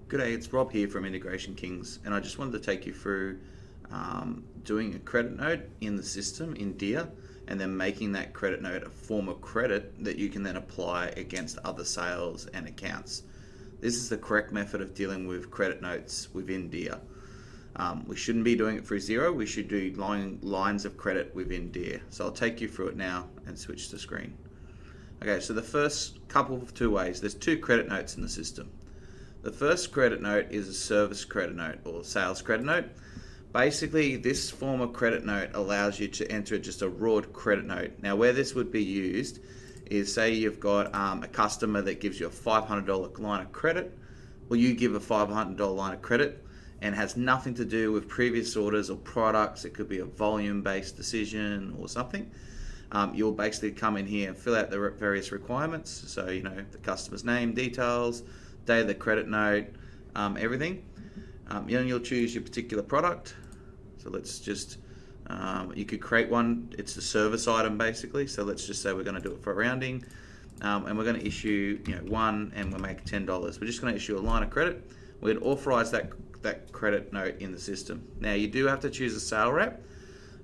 G'day, it's Rob here from Integration Kings, and I just wanted to take you through doing a credit note in the system in Dia, and then making that credit note a form of credit that you can then apply against other sales and accounts. This is the correct method of dealing with credit notes within Dia. We shouldn't be doing it through Xero, we should do lines of credit within Dia. So I'll take you through it now and switch the screen. Okay, so the first couple of two ways, there's two credit notes in the system. The first credit note is a service credit note or sales credit note. Basically, this form of credit note allows you to enter just a raw credit note. Now, where this would be used is, say you've got a customer that gives you a $500 line of credit, or you give a $500 line of credit, and has nothing to do with previous orders or products. It could be a volume-based decision or something. You'll basically come in here and fill out the various requirements. So, the customer's name, details, day of the credit note, everything. You'll choose your particular product. So let's just, you could create one. It's a service item basically. So let's just say we're going to do it for rounding, and we're going to issue, one, and we'll make $10. We're just going to issue a line of credit. We'd authorize that credit note in the system. Now you do have to choose a sale rep.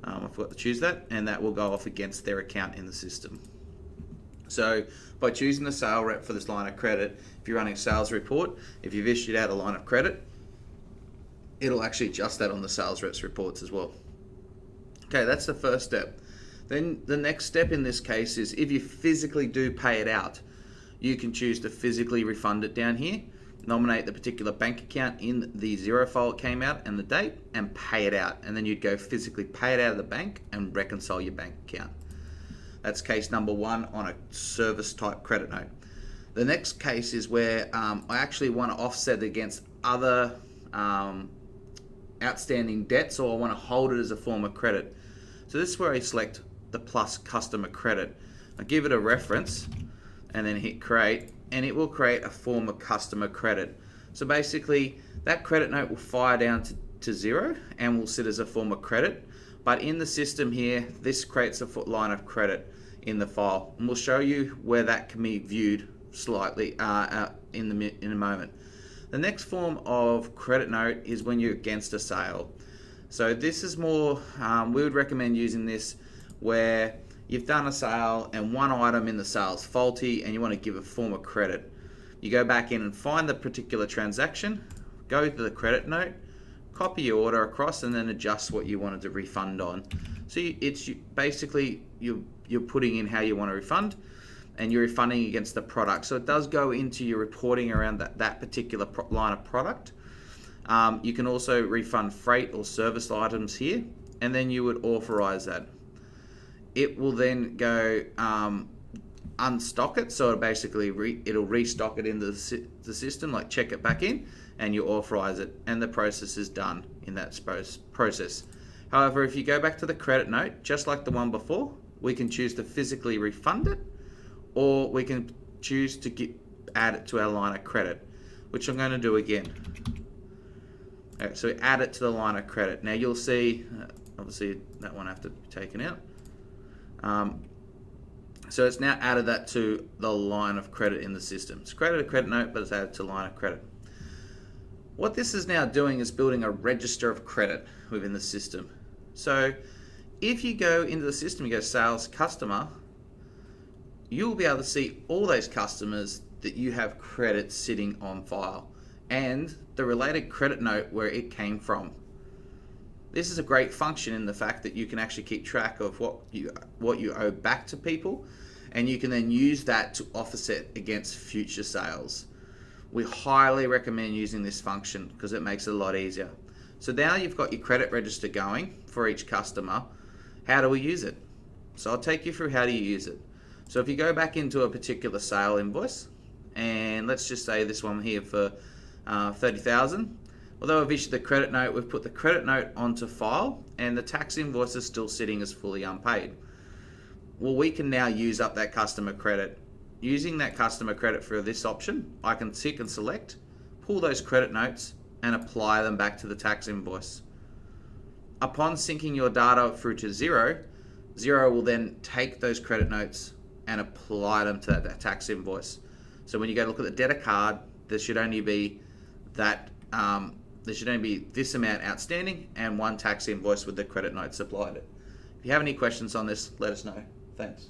I forgot to choose that, and that will go off against their account in the system. So by choosing the sale rep for this line of credit, if you're running a sales report, if you've issued out a line of credit, it'll actually adjust that on the sales reps reports as well. Okay, that's the first step. Then the next step in this case is, if you physically do pay it out, you can choose to physically refund it down here, nominate the particular bank account in the Xero file it came out and the date, and pay it out. And then you'd go physically pay it out of the bank and reconcile your bank account. That's case number one on a service type credit note. The next case is where I actually want to offset against other outstanding debts, or I want to hold it as a form of credit. So this is where I select the plus customer credit. I give it a reference and then hit create, and it will create a form of customer credit. So basically that credit note will fire down to Xero and will sit as a form of credit. But in the system here, this creates a line of credit in the file, and we'll show you where that can be viewed slightly in a moment. The next form of credit note is when you're against a sale. So this is more, we would recommend using this where you've done a sale and one item in the sale is faulty and you want to give a form of credit. You go back in and find the particular transaction, go to the credit note, copy your order across, and then adjust what you wanted to refund on. So you're putting in how you want to refund, and you're refunding against the product. So it does go into your reporting around that particular line of product. You can also refund freight or service items here, and then you would authorize that. It will then go unstock it, so it'll restock it into the system, like check it back in, and you authorize it, and the process is done in that process. However, if you go back to the credit note, just like the one before, we can choose to physically refund it, or we can choose to add it to our line of credit, which I'm going to do again. Okay, so add it to the line of credit. Now you'll see, obviously that one have to be taken out. So it's now added that to the line of credit in the system. It's created a credit note, but it's added to line of credit. What this is now doing is building a register of credit within the system. So if you go into the system, you go sales customer, you'll be able to see all those customers that you have credit sitting on file and the related credit note where it came from. This is a great function in the fact that you can actually keep track of what you owe back to people, and you can then use that to offset against future sales. We highly recommend using this function because it makes it a lot easier. So now you've got your credit register going for each customer. How do we use it? So I'll take you through how do you use it. So if you go back into a particular sale invoice, and let's just say this one here for 30,000. Although I've issued the credit note, we've put the credit note onto file, and the tax invoice is still sitting as fully unpaid. Well, we can now use up that customer credit. Using that customer credit for this option, I can tick and select, pull those credit notes, and apply them back to the tax invoice. Upon syncing your data through to Xero, Xero will then take those credit notes and apply them to that tax invoice. So when you go look at the debtor card, there should only be that there should only be this amount outstanding and one tax invoice with the credit note supplied. If you have any questions on this, let us know. Thanks.